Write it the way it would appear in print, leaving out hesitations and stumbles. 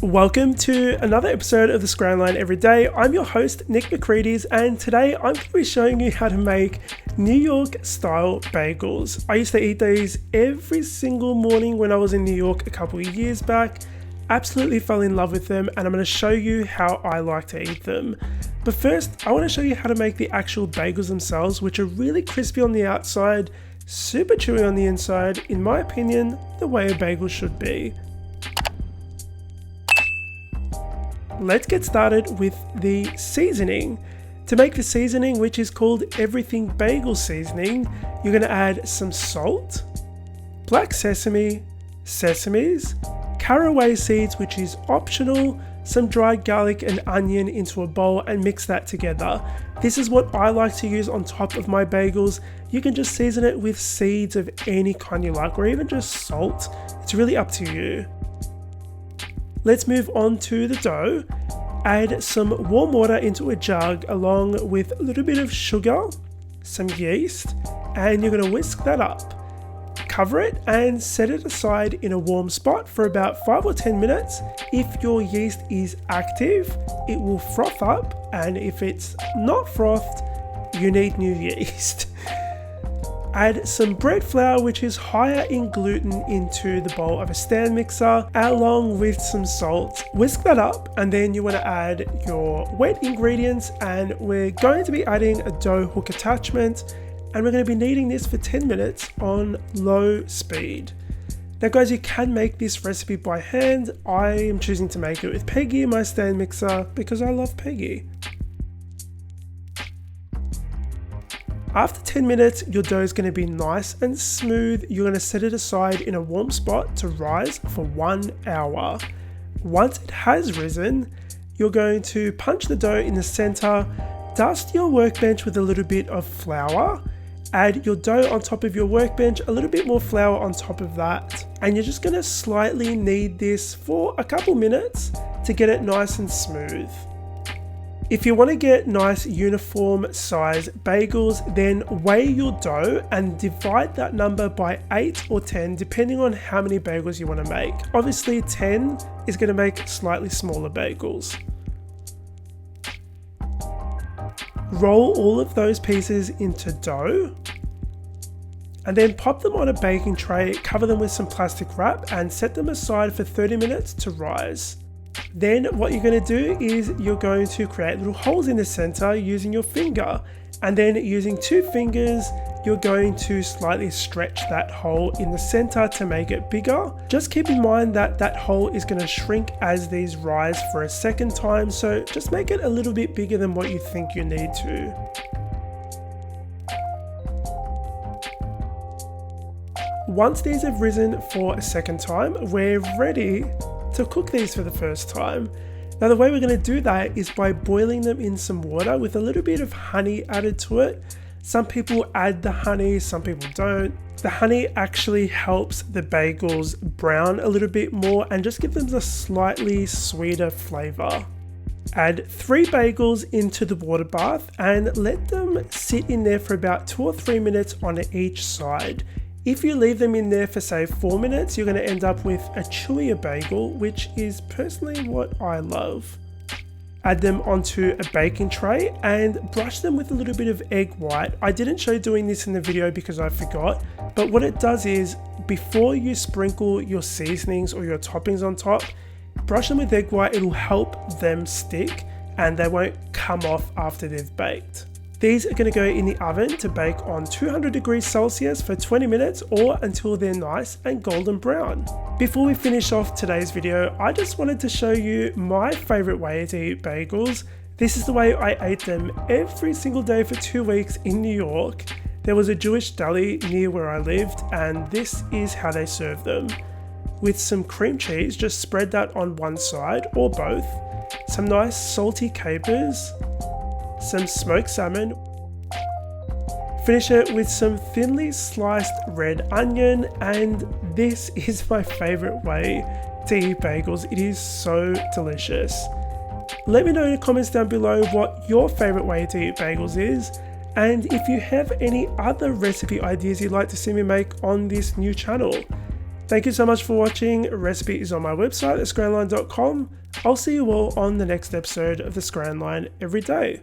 Welcome to another episode of the Scran Line Every Day. I'm your host, Nick McCreadies, and today I'm going to be showing you how to make New York style bagels. I used to eat these every single morning when I was in New York a couple of years back. Absolutely fell in love with them, and I'm going to show you how I like to eat them. But first, I want to show you how to make the actual bagels themselves, which are really crispy on the outside, super chewy on the inside, in my opinion, the way a bagel should be. Let's get started with the seasoning. To make the seasoning, which is called everything bagel seasoning, you're going to add some salt, black sesame, sesames, caraway seeds, which is optional, some dried garlic and onion into a bowl and mix that together. This is what I like to use on top of my bagels. You can just season it with seeds of any kind you like, or even just salt. It's really up to you. Let's move on to the dough. Add some warm water into a jug along with a little bit of sugar, some yeast, and you're going to whisk that up. Cover it and set it aside in a warm spot for about 5 or 10 minutes. If your yeast is active, it will froth up, and if it's not frothed, you need new yeast. Add some bread flour, which is higher in gluten, into the bowl of a stand mixer along with some salt. Whisk that up, and then you want to add your wet ingredients, and we're going to be adding a dough hook attachment, and we're going to be kneading this for 10 minutes on low speed. Now guys, you can make this recipe by hand. I am choosing to make it with Peggy in my stand mixer because I love Peggy. After 10 minutes, your dough is going to be nice and smooth. You're going to set it aside in a warm spot to rise for 1 hour. Once it has risen, you're going to punch the dough in the center, dust your workbench with a little bit of flour, add your dough on top of your workbench, a little bit more flour on top of that, and you're just going to slightly knead this for a couple minutes to get it nice and smooth. If you want to get nice uniform size bagels, then weigh your dough and divide that number by 8 or 10 depending on how many bagels you want to make. Obviously 10 is going to make slightly smaller bagels. Roll all of those pieces into dough and then pop them on a baking tray, cover them with some plastic wrap and set them aside for 30 minutes to rise. Then what you're going to do is you're going to create little holes in the center using your finger, and then using 2 fingers you're going to slightly stretch that hole in the center to make it bigger. Just keep in mind that that hole is going to shrink as these rise for a second time, so just make it a little bit bigger than what you think you need to. Once these have risen for a second time, we're ready to cook these for the first time. Now the way we're going to do that is by boiling them in some water with a little bit of honey added to it. Some people add the honey, some people don't. The honey actually helps the bagels brown a little bit more and just give them a slightly sweeter flavor. Add 3 bagels into the water bath and let them sit in there for about 2 or 3 minutes on each side. If you leave them in there for say 4 minutes, you're going to end up with a chewier bagel, which is personally what I love. Add them onto a baking tray and brush them with a little bit of egg white. I didn't show doing this in the video because I forgot, but what it does is before you sprinkle your seasonings or your toppings on top, brush them with egg white. It'll help them stick and they won't come off after they've baked. These are going to go in the oven to bake on 200 degrees Celsius for 20 minutes or until they're nice and golden brown. Before we finish off today's video, I just wanted to show you my favorite way to eat bagels. This is the way I ate them every single day for 2 weeks in New York. There was a Jewish deli near where I lived, and this is how they serve them. With some cream cheese, just spread that on one side or both, some nice salty capers, some smoked salmon. Finish it with some thinly sliced red onion, and this is my favorite way to eat bagels. It is so delicious. Let me know in the comments down below what your favorite way to eat bagels is, and if you have any other recipe ideas you'd like to see me make on this new channel. Thank you so much for watching. Recipe is on my website at scranline.com. I'll see you all on the next episode of the Scran Line every day.